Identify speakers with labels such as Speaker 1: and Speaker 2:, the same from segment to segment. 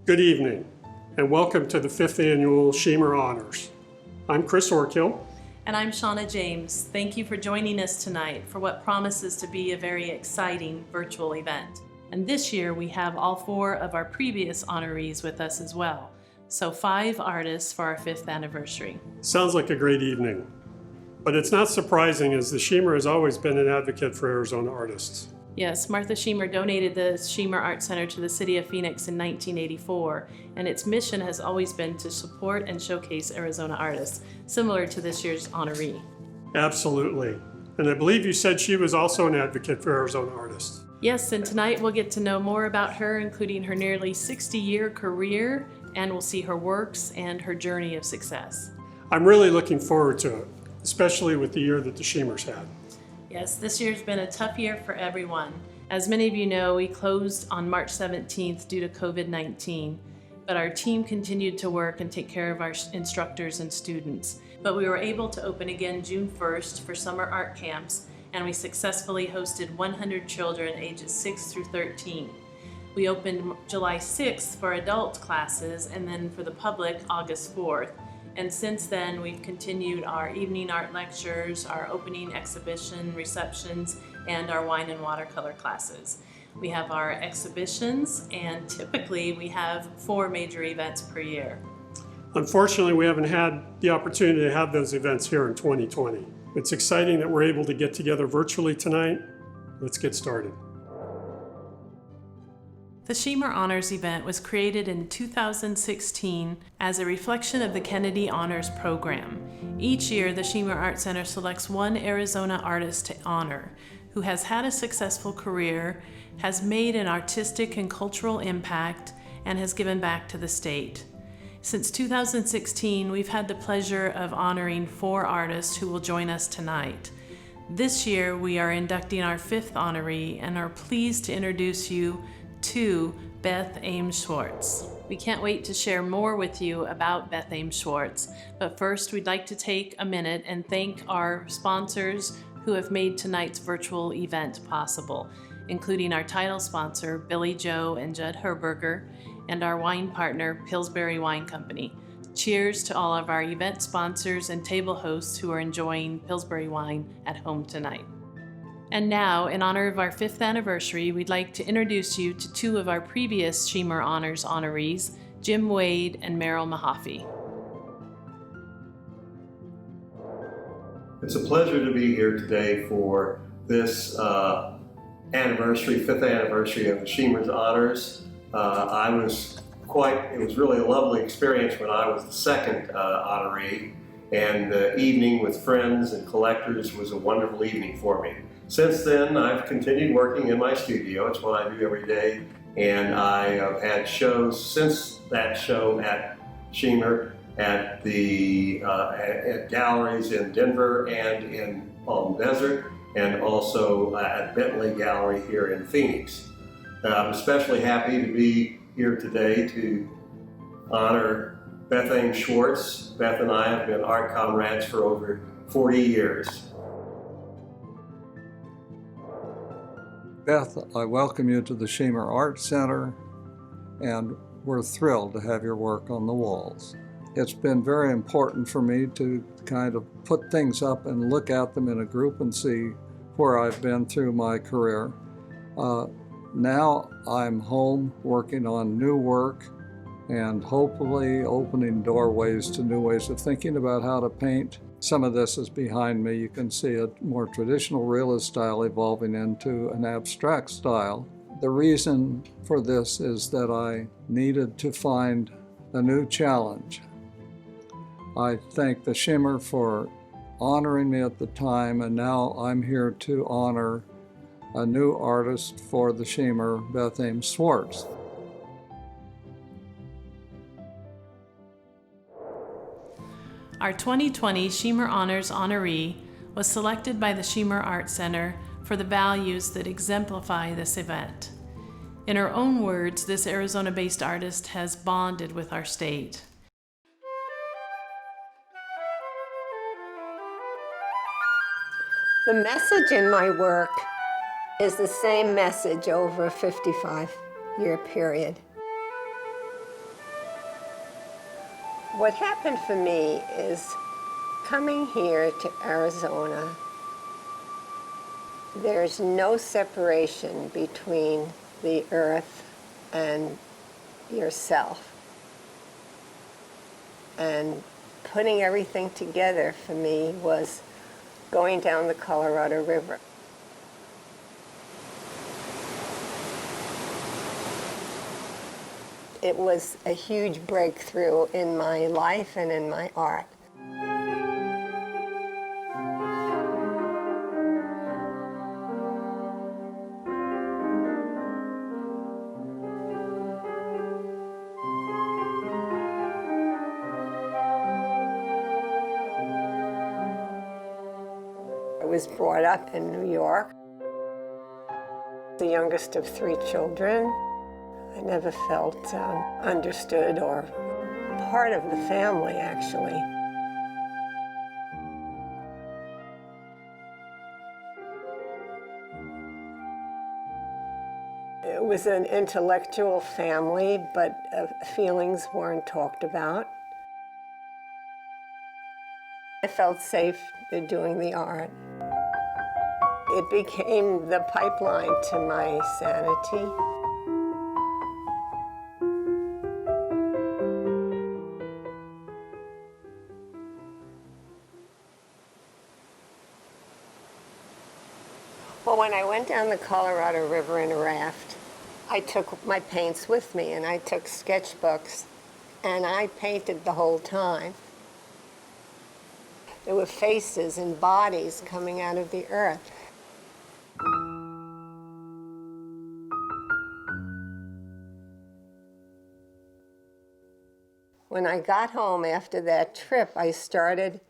Speaker 1: Good evening, and welcome to the 5th Annual Shemer Honors. I'm Chris Orkill.
Speaker 2: And I'm Shauna James. Thank you for joining us tonight for what promises to be a very exciting virtual event. And this year we have all 4 of our previous honorees with us as well. So 5 artists for our 5th anniversary.
Speaker 1: Sounds like a great evening. But it's not surprising, as the Shemer has always been an advocate for Arizona artists.
Speaker 2: Yes, Martha Shemer donated the Shemer Art Center to the City of Phoenix in 1984, and its mission has always been to support and showcase Arizona artists, similar to this year's honoree.
Speaker 1: Absolutely. And I believe you said she was also an advocate for Arizona artists.
Speaker 2: Yes, and tonight we'll get to know more about her, including her nearly 60-year career, and we'll see her works and her journey of success.
Speaker 1: I'm really looking forward to it, especially with the year that the Shemers had.
Speaker 2: Yes, this year's been a tough year for everyone. As many of you know, we closed on March 17th due to COVID-19, but our team continued to work and take care of our instructors and students. But we were able to open again June 1st for summer art camps, and we successfully hosted 100 children ages 6 through 13. We opened July 6th for adult classes, and then for the public, August 4th. And since then, we've continued our evening art lectures, our opening exhibition receptions, and our wine and watercolor classes. We have our exhibitions, and typically we have 4 major events per year.
Speaker 1: Unfortunately, we haven't had the opportunity to have those events here in 2020. It's exciting that we're able to get together virtually tonight. Let's get started.
Speaker 2: The Shemer Honors event was created in 2016 as a reflection of the Kennedy Honors Program. Each year, the Shemer Art Center selects one Arizona artist to honor who has had a successful career, has made an artistic and cultural impact, and has given back to the state. Since 2016, we've had the pleasure of honoring 4 artists who will join us tonight. This year, we are inducting our 5th honoree and are pleased to introduce you to Beth Ames Swartz. We can't wait to share more with you about Beth Ames Swartz, but first we'd like to take a minute and thank our sponsors who have made tonight's virtual event possible, including our title sponsor, Billy Joe and Judd Herberger, and our wine partner, Pillsbury Wine Company. Cheers to all of our event sponsors and table hosts who are enjoying Pillsbury wine at home tonight. And now, in honor of our 5th anniversary, we'd like to introduce you to 2 of our previous Shemer Honors honorees, Jim Wade and Merrill Mahaffey.
Speaker 3: It's a pleasure to be here today for this anniversary, 5th anniversary of the Shemer's Honors. It was really a lovely experience when I was the 2nd honoree, and the evening with friends and collectors was a wonderful evening for me. Since then, I've continued working in my studio. It's what I do every day, and I have had shows since that show at Shemer, at the at galleries in Denver and in Palm Desert, and also at Bentley Gallery here in Phoenix. I'm especially happy to be here today to honor Beth Ames Swartz. Beth and I have been art comrades for over 40 years.
Speaker 4: Beth, I welcome you to the Shemer Art Center, and we're thrilled to have your work on the walls. It's been very important for me to kind of put things up and look at them in a group and see where I've been through my career. Now I'm home working on new work and hopefully opening doorways to new ways of thinking about how to paint. Some of this is behind me. You can see a more traditional realist style evolving into an abstract style. The reason for this is that I needed to find a new challenge. I thank the Shemer for honoring me at the time, and now I'm here to honor a new artist for the Shemer, Beth Ames Swartz.
Speaker 2: Our 2020 Shemer Honors honoree was selected by the Shemer Art Center for the values that exemplify this event. In her own words, this Arizona-based artist has bonded with our state.
Speaker 5: The message in my work is the same message over a 55-year period. What happened for me is coming here to Arizona, there's no separation between the earth and yourself. And putting everything together for me was going down the Colorado River. It was a huge breakthrough in my life and in my art. I was brought up in New York, the youngest of 3 children. I never felt understood or part of the family, actually. It was an intellectual family, but feelings weren't talked about. I felt safe doing the art. It became the pipeline to my sanity. Well, when I went down the Colorado River in a raft, I took my paints with me, and I took sketchbooks, and I painted the whole time. There were faces and bodies coming out of the earth. When I got home after that trip, I started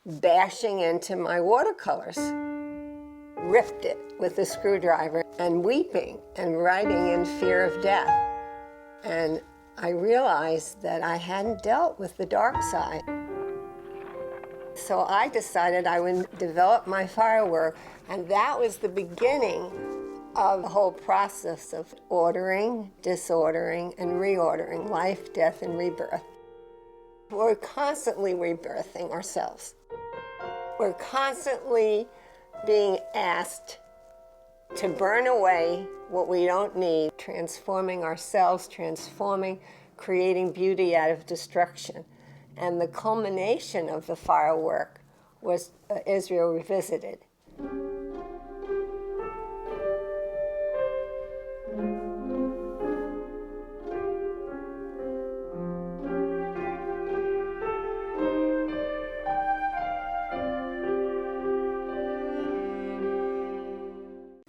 Speaker 5: bashing into my watercolors. Ripped it with a screwdriver and weeping and writing in fear of death. And I realized that I hadn't dealt with the dark side. So I decided I would develop my firework, and that was the beginning of the whole process of ordering, disordering, and reordering, life, death, and rebirth. We're constantly rebirthing ourselves. We're constantly being asked to burn away what we don't need, transforming ourselves, creating beauty out of destruction. And the culmination of the firework was Israel Revisited.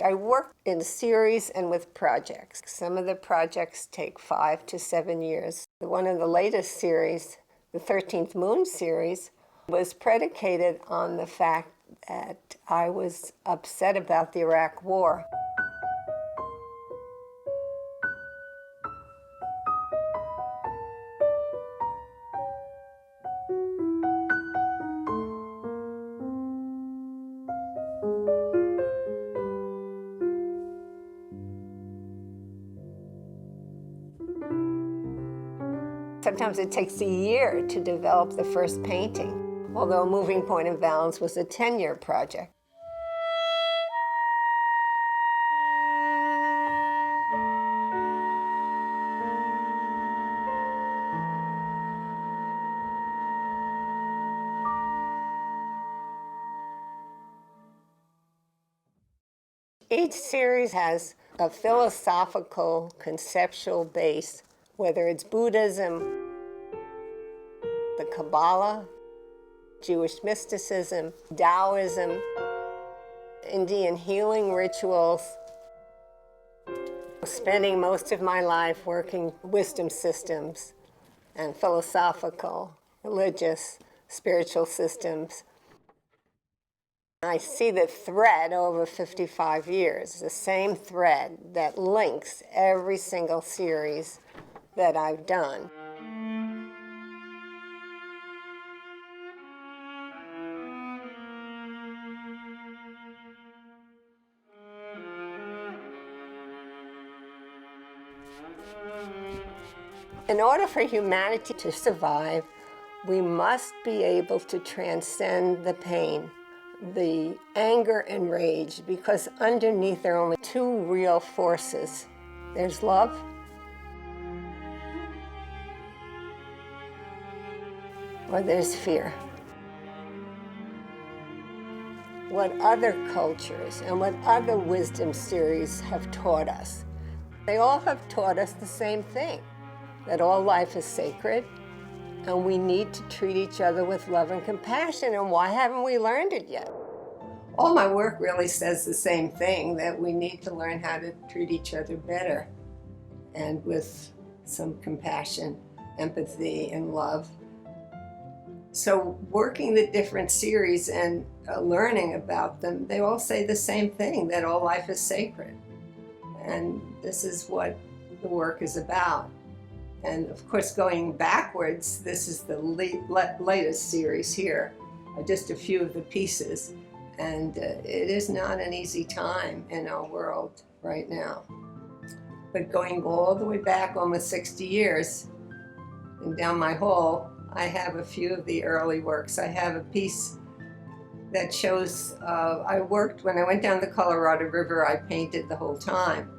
Speaker 5: I work in series and with projects. Some of the projects take 5 to 7 years. One of the latest series, the 13th Moon series, was predicated on the fact that I was upset about the Iraq War. Sometimes it takes a year to develop the first painting, although Moving Point of Balance was a 10-year project. Each series has a philosophical, conceptual base, whether it's Buddhism, the Kabbalah, Jewish mysticism, Taoism, Indian healing rituals. Spending most of my life working wisdom systems and philosophical, religious, spiritual systems. I see the thread over 55 years, the same thread that links every single series that I've done. In order for humanity to survive, We must be able to transcend the pain, the anger and rage, because underneath there are only two real forces. There's love or there's fear. What other cultures and what other wisdom series have taught us? They all have taught us the same thing, that all life is sacred and we need to treat each other with love and compassion. And why haven't we learned it yet? All my work really says the same thing, that we need to learn how to treat each other better and with some compassion, empathy, and love. So working the different series and learning about them, they all say the same thing, that all life is sacred. And this is what the work is about. And of course, going backwards, this is the latest series here, just a few of the pieces. And it is not an easy time in our world right now. But going all the way back almost 60 years, and down my hall, I have a few of the early works. I have a piece that shows, I worked, when I went down the Colorado River, I painted the whole time.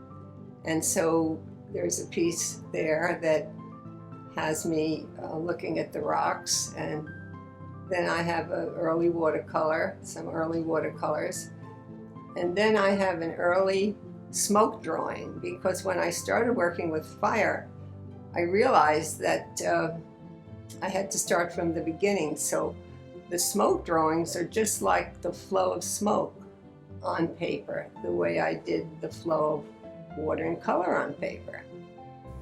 Speaker 5: And so there's a piece there that has me looking at the rocks, and then I have an early watercolor, some early watercolors. And then I have an early smoke drawing, because when I started working with fire, I realized that I had to start from the beginning. So the smoke drawings are just like the flow of smoke on paper, the way I did the flow of water and color on paper.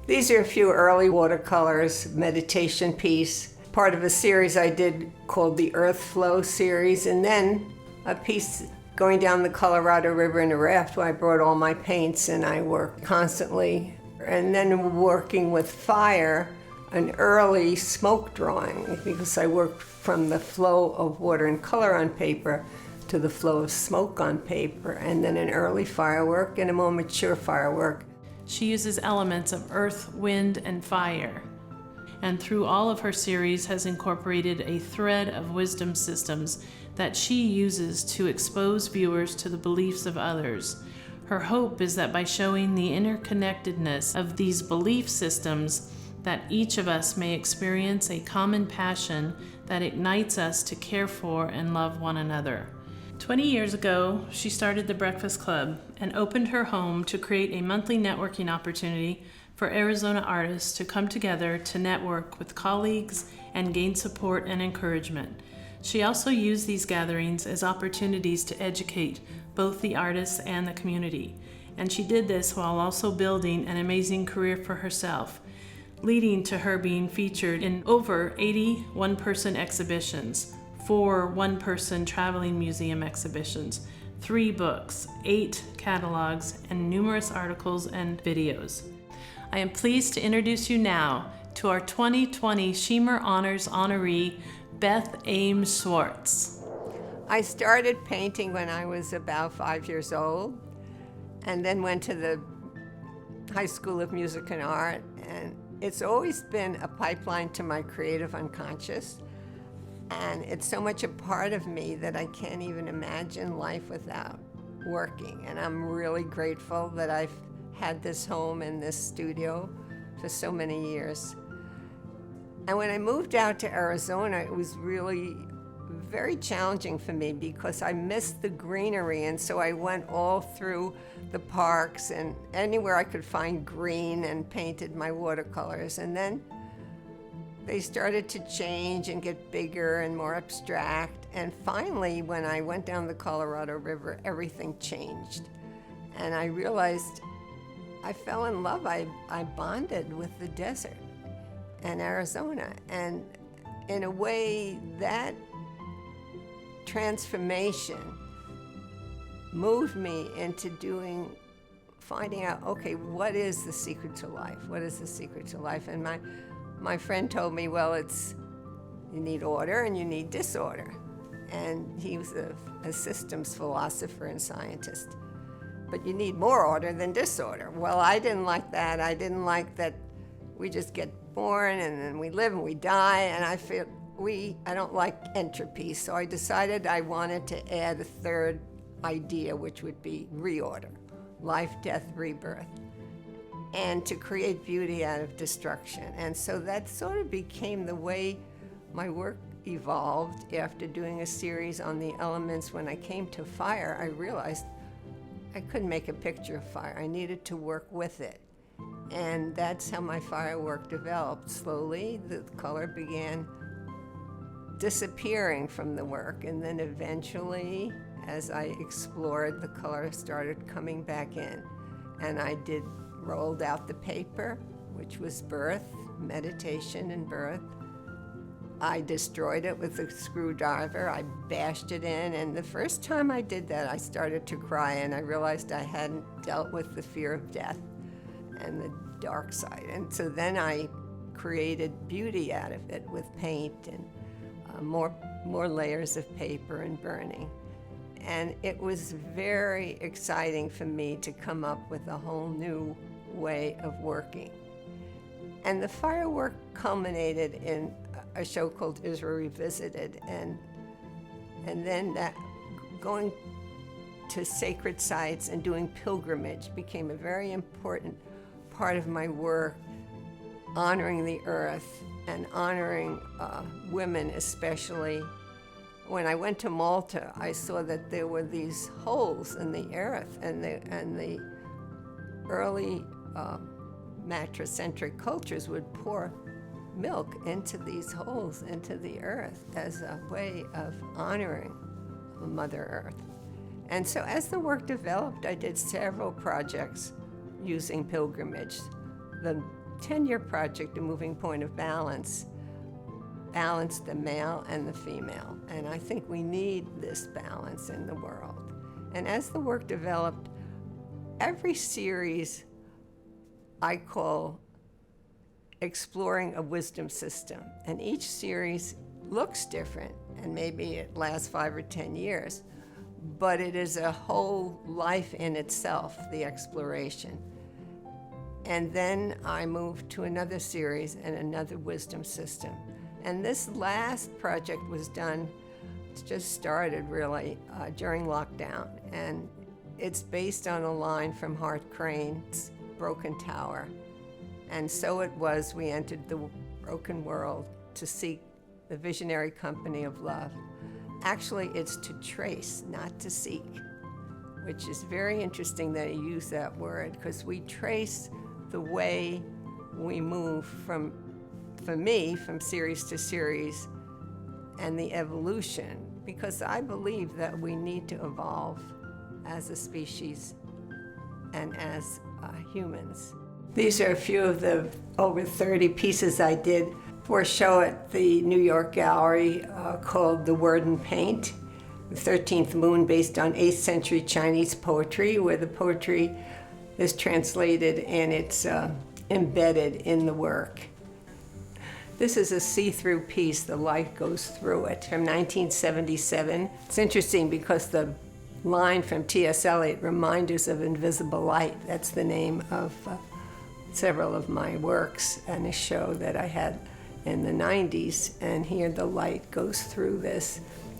Speaker 5: These are a few early watercolors, meditation piece, part of a series I did called the Earth Flow series, and then a piece going down the Colorado River in a raft where I brought all my paints and I worked constantly. And then working with fire, an early smoke drawing, because I worked from the flow of water and color on paper to the flow of smoke on paper, and then an early firework and a more mature firework.
Speaker 2: She uses elements of earth, wind, and fire, and through all of her series has incorporated a thread of wisdom systems that she uses to expose viewers to the beliefs of others. Her hope is that by showing the interconnectedness of these belief systems, that each of us may experience a common passion that ignites us to care for and love one another. 20 years ago, she started the Breakfast Club and opened her home to create a monthly networking opportunity for Arizona artists to come together to network with colleagues and gain support and encouragement. She also used these gatherings as opportunities to educate both the artists and the community. And she did this while also building an amazing career for herself, leading to her being featured in over 80 one-person exhibitions, 4 one-person traveling museum exhibitions, 3 books, 8 catalogs, and numerous articles and videos. I am pleased to introduce you now to our 2020 Shemer Honors honoree, Beth Ames Swartz.
Speaker 5: I started painting when I was about 5 years old, and then went to the High School of Music and Art, and it's always been a pipeline to my creative unconscious, and it's so much a part of me that I can't even imagine life without working. And I'm really grateful that I've had this home and this studio for so many years. And when I moved out to Arizona, it was really very challenging for me because I missed the greenery, and so I went all through the parks and anywhere I could find green and painted my watercolors. And then they started to change and get bigger and more abstract. And finally, when I went down the Colorado River, everything changed. And I realized I fell in love. I bonded with the desert and Arizona. And in a way, that transformation moved me into finding out, okay, what is the secret to life? What is the secret to life? And my friend told me, well, you need order and you need disorder. And he was a systems philosopher and scientist. But you need more order than disorder. Well, I didn't like that. I didn't like that we just get born and then we live and we die. And I feel I don't like entropy, so I decided I wanted to add a third idea, which would be reorder, life, death, rebirth, and to create beauty out of destruction. And so that sort of became the way my work evolved. After doing a series on the elements, when I came to fire, I realized I couldn't make a picture of fire. I needed to work with it. And that's how my firework developed. Slowly, the color began disappearing from the work, and then eventually, as I explored, the color started coming back in. And I rolled out the paper, which was birth, meditation and birth. I destroyed it with a screwdriver. I bashed it in, and the first time I did that, I started to cry, and I realized I hadn't dealt with the fear of death and the dark side. And so then I created beauty out of it with paint and more layers of paper and burning. And it was very exciting for me to come up with a whole new way of working. And the firework culminated in a show called Israel Revisited, and then that going to sacred sites and doing pilgrimage became a very important part of my work, honoring the earth and honoring women especially. When I went to Malta, I saw that there were these holes in the earth, and the early matricentric cultures would pour milk into these holes into the earth as a way of honoring Mother Earth. And so as the work developed, I did several projects using pilgrimage. The 10-year project, A Moving Point of Balance, balanced the male and the female. And I think we need this balance in the world. And as the work developed, every series I call Exploring a Wisdom System. And each series looks different, and maybe it lasts 5 or 10 years, but it is a whole life in itself, the exploration. And then I moved to another series and another wisdom system. And this last project was done, it's just started really during lockdown. And it's based on a line from Hart Crane's Broken Tower. And so it was, we entered the broken world to seek the visionary company of love. Actually, it's to trace, not to seek, which is very interesting that you use that word, because we trace the way we move from, for me, from series to series, and the evolution, because I believe that we need to evolve as a species and as humans. These are a few of the over 30 pieces I did for a show at the New York Gallery called The Word and Paint, the 13th Moon, based on 8th century Chinese poetry, where the poetry is translated and it's embedded in the work. This is a see-through piece, the light goes through it, from 1977. It's interesting because the line from T.S. Eliot, Reminders of Invisible Light, that's the name of several of my works and a show that I had in the 90s, and here the light goes through this.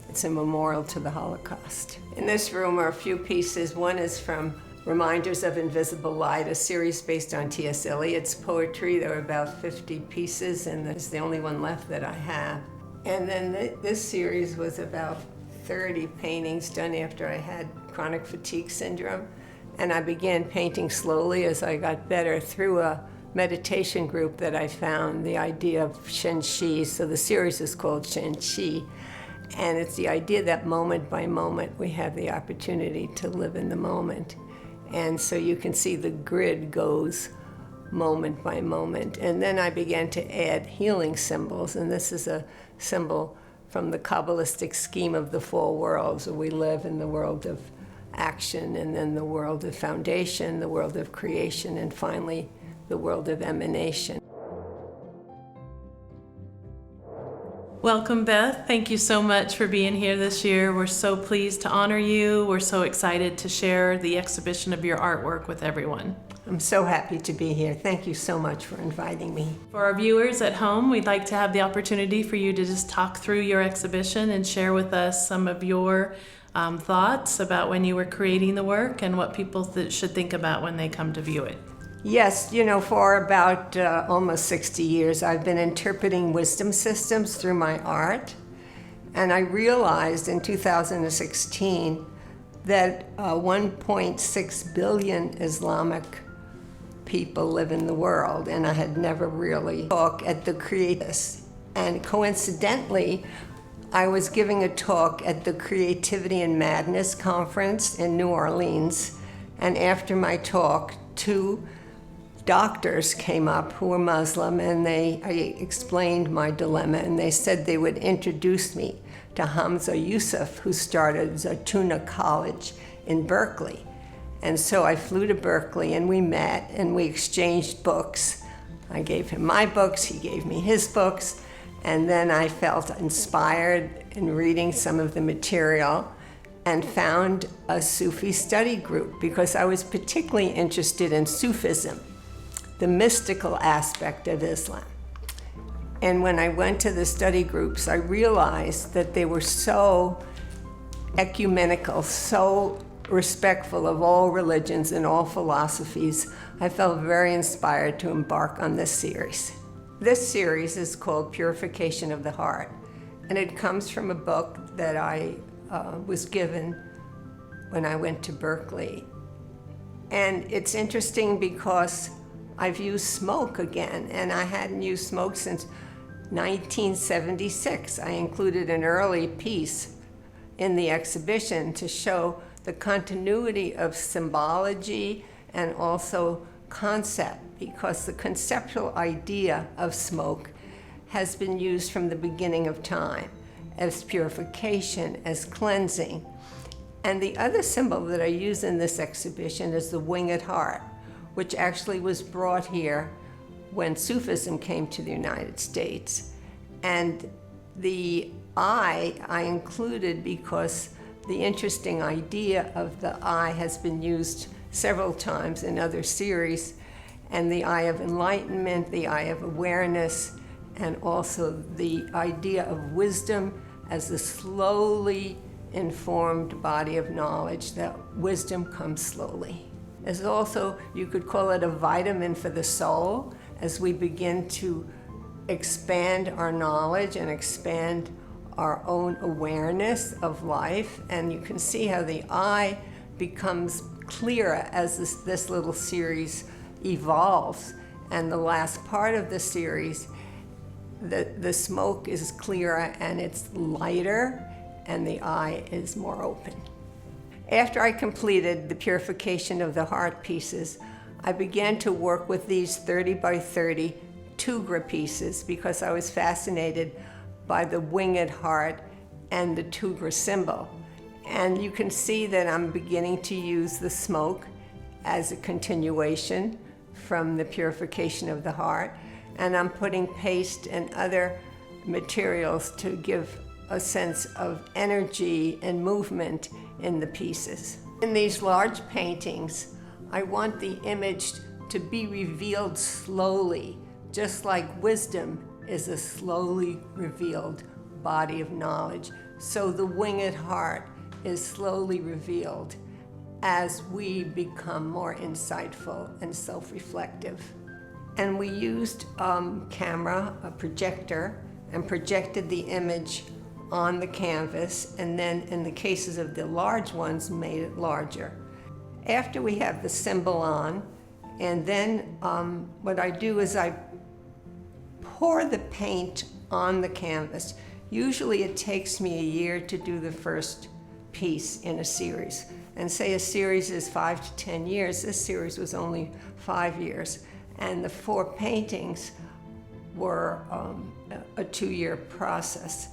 Speaker 5: It's a memorial to the Holocaust. In this room are a few pieces. One is from Reminders of Invisible Light, a series based on T.S. Eliot's poetry. There are about 50 pieces, and it's the only one left that I have. And then this series was about 30 paintings done after I had chronic fatigue syndrome. And I began painting slowly as I got better through a meditation group that I found, the idea of Shen Qi. So the series is called Shen Qi. And it's the idea that moment by moment we have the opportunity to live in the moment. And so you can see the grid goes moment by moment. And then I began to add healing symbols. And this is a symbol from the Kabbalistic scheme of the four worlds, where we live in the world of action, and then the world of foundation, the world of creation, and finally the world of emanation.
Speaker 2: Welcome, Beth. Thank you so much for being here this year. We're so pleased to honor you. We're so excited to share the exhibition of your artwork with everyone.
Speaker 5: I'm so happy to be here. Thank you so much for inviting me.
Speaker 2: For our viewers at home, we'd like to have the opportunity for you to just talk through your exhibition and share with us some of your thoughts about when you were creating the work and what people should think about when they come to view it.
Speaker 5: Yes, for about almost 60 years, I've been interpreting wisdom systems through my art. And I realized in 2016 that 1.6 billion Islamic people live in the world, and I had never really talked at the Creators. And coincidentally, I was giving a talk at the Creativity and Madness conference in New Orleans, and after my talk, 2 doctors came up who were Muslim, and I explained my dilemma, and they said they would introduce me to Hamza Yusuf, who started Zaytuna College in Berkeley. And so I flew to Berkeley, and we met, and we exchanged books. I gave him my books, he gave me his books, and then I felt inspired in reading some of the material and found a Sufi study group because I was particularly interested in Sufism, the mystical aspect of Islam. And when I went to the study groups, I realized that they were so ecumenical, so respectful of all religions and all philosophies. I felt very inspired to embark on this series. This series is called Purification of the Heart, and it comes from a book that I was given when I went to Berkeley. And it's interesting because I've used smoke again, and I hadn't used smoke since 1976. I included an early piece in the exhibition to show the continuity of symbology and also concept, because the conceptual idea of smoke has been used from the beginning of time as purification, as cleansing. And the other symbol that I use in this exhibition is the winged heart, which actually was brought here when Sufism came to the United States. And the eye I included because the interesting idea of the eye has been used several times in other series, and the eye of enlightenment, the eye of awareness, and also the idea of wisdom as a slowly informed body of knowledge, that wisdom comes slowly. There's also, you could call it a vitamin for the soul as we begin to expand our knowledge and expand our own awareness of life. And you can see how the eye becomes clearer as this little series evolves. And the last part of the series, the smoke is clearer and it's lighter, and the eye is more open. After I completed the purification of the heart pieces, I began to work with these 30 by 30 Tugra pieces because I was fascinated by the winged heart and the Tugra symbol. And you can see that I'm beginning to use the smoke as a continuation from the purification of the heart. And I'm putting paste and other materials to give a sense of energy and movement in the pieces. In these large paintings, I want the image to be revealed slowly, just like wisdom is a slowly revealed body of knowledge. So the winged heart is slowly revealed as we become more insightful and self-reflective. And we used camera, a projector, and projected the image on the canvas, and then in the cases of the large ones, made it larger. After we have the symbol on, and then what I do is I pour the paint on the canvas. Usually it takes me a year to do the first piece in a series. And say a series is 5 to 10 years, this series was only 5 years. And the 4 paintings were a 2-year process.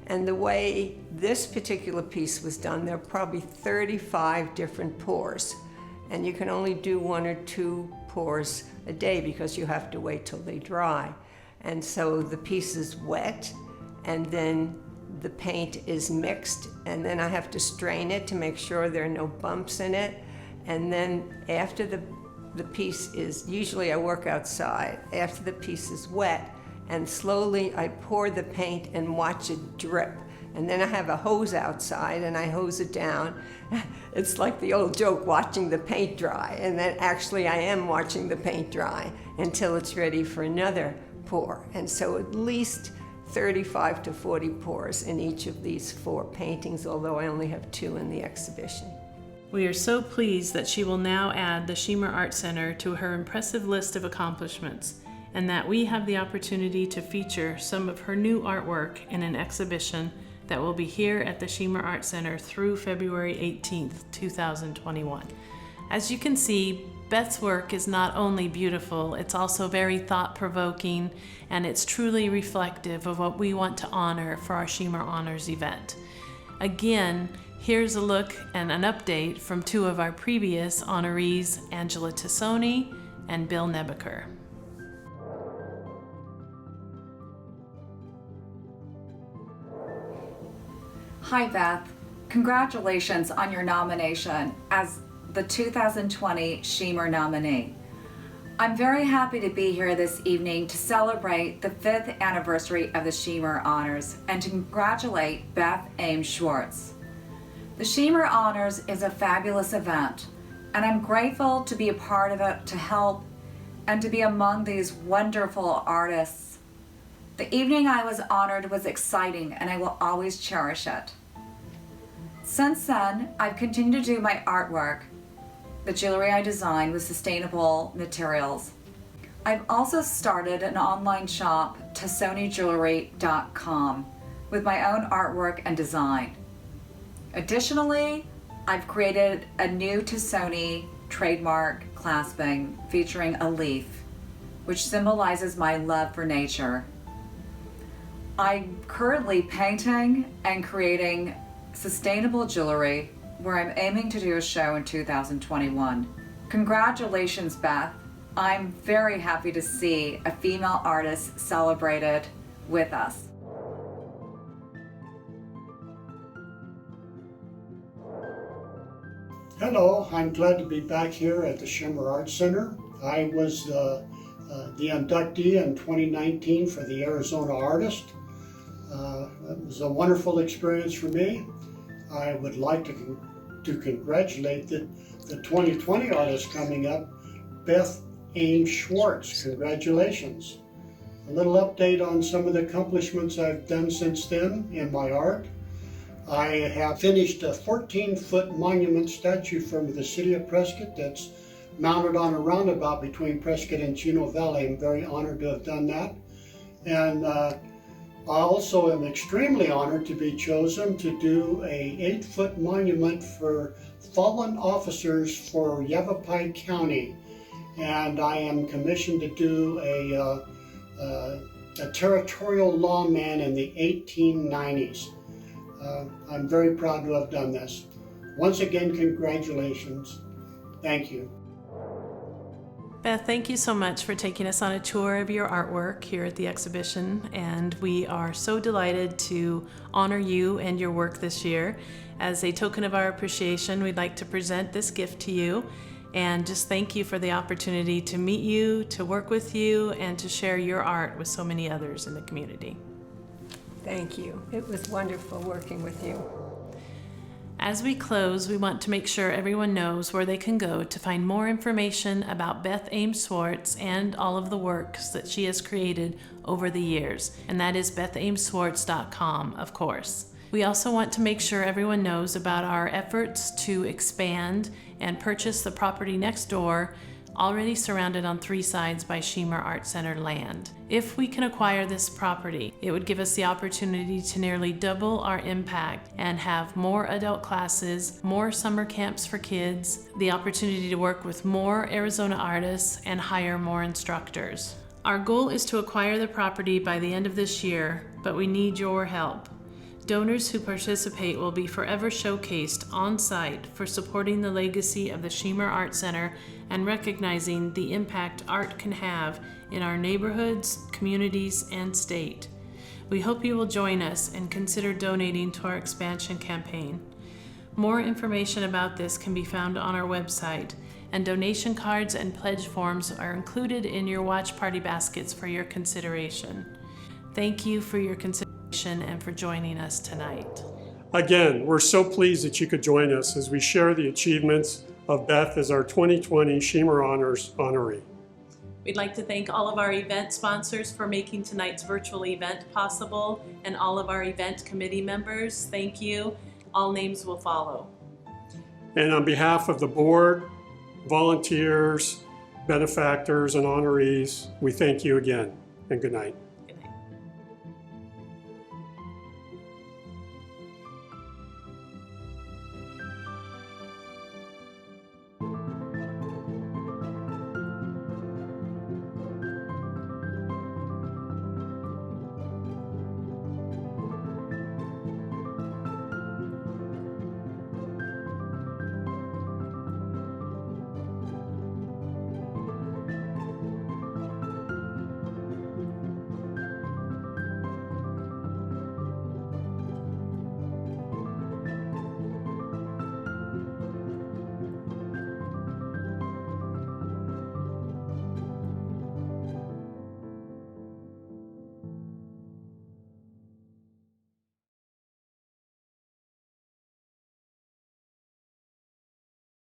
Speaker 5: And the way this particular piece was done, there are probably 35 different pours. And you can only do 1 or 2 pours a day because you have to wait till they dry. And so the piece is wet, and then the paint is mixed, and then I have to strain it to make sure there are no bumps in it. And then after the piece is, usually I work outside, after the piece is wet, and slowly I pour the paint and watch it drip. And then I have a hose outside and I hose it down. It's like the old joke, watching the paint dry. And then actually I am watching the paint dry until it's ready for another pour. And so at least 35 to 40 pours in each of these 4 paintings, although I only have 2 in the exhibition.
Speaker 2: We are so pleased that she will now add the Shemer Art Center to her impressive list of accomplishments, and that we have the opportunity to feature some of her new artwork in an exhibition that will be here at the Shemer Art Center through February 18th, 2021. As you can see, Beth's work is not only beautiful, it's also very thought-provoking, and it's truly reflective of what we want to honor for our Shemer Honors event. Again, here's a look and an update from 2 of our previous honorees, Angela Tassoni and Bill Nebaker.
Speaker 6: Hi Beth, congratulations on your nomination as the 2020 Shemer nominee. I'm very happy to be here this evening to celebrate the 5th anniversary of the Shemer Honors and to congratulate Beth Ames Swartz. The Shemer Honors is a fabulous event, and I'm grateful to be a part of it, to help and to be among these wonderful artists. The evening I was honored was exciting, and I will always cherish it. Since then, I've continued to do my artwork, the jewelry I design with sustainable materials. I've also started an online shop, TassoniJewelry.com, with my own artwork and design. Additionally, I've created a new Tassoni trademark clasping featuring a leaf, which symbolizes my love for nature. I'm currently painting and creating sustainable jewelry where I'm aiming to do a show in 2021. Congratulations, Beth. I'm very happy to see a female artist celebrated with us.
Speaker 7: Hello, I'm glad to be back here at the Shemer Art Center. I was the inductee in 2019 for the Arizona Artist. It was a wonderful experience for me. I would like to congratulate the 2020 artist coming up, Beth Ames Swartz. Congratulations. A little update on some of the accomplishments I've done since then in my art. I have finished a 14-foot monument statue from the city of Prescott that's mounted on a roundabout between Prescott and Chino Valley. I'm very honored to have done that. And I also am extremely honored to be chosen to do a 8-foot monument for fallen officers for Yavapai County. And I am commissioned to do a territorial lawman in the 1890s. I'm very proud to have done this. Once again, congratulations. Thank you.
Speaker 2: Beth, thank you so much for taking us on a tour of your artwork here at the exhibition, and we are so delighted to honor you and your work this year. As a token of our appreciation, we'd like to present this gift to you and just thank you for the opportunity to meet you, to work with you, and to share your art with so many others in the community.
Speaker 5: Thank you. It was wonderful working with you.
Speaker 2: As we close, we want to make sure everyone knows where they can go to find more information about Beth Ames Swartz and all of the works that she has created over the years, and that is bethamesswartz.com, of course. We also want to make sure everyone knows about our efforts to expand and purchase the property next door, already surrounded on 3 sides by Shemer Art Center land. If we can acquire this property, it would give us the opportunity to nearly double our impact and have more adult classes, more summer camps for kids, the opportunity to work with more Arizona artists, and hire more instructors. Our goal is to acquire the property by the end of this year, but we need your help. Donors who participate will be forever showcased on site for supporting the legacy of the Shemer Art Center and recognizing the impact art can have in our neighborhoods, communities, and state. We hope you will join us and consider donating to our expansion campaign. More information about this can be found on our website and donation cards and pledge forms are included in your watch party baskets for your consideration. Thank you for your consideration and for joining us tonight.
Speaker 1: Again, we're so pleased that you could join us as we share the achievements of Beth as our 2020 Shemer Honors honoree.
Speaker 2: We'd like to thank all of our event sponsors for making tonight's virtual event possible, and all of our event committee members. Thank you. All names will follow.
Speaker 1: And on behalf of the board, volunteers, benefactors, and honorees, we thank you again, and good night.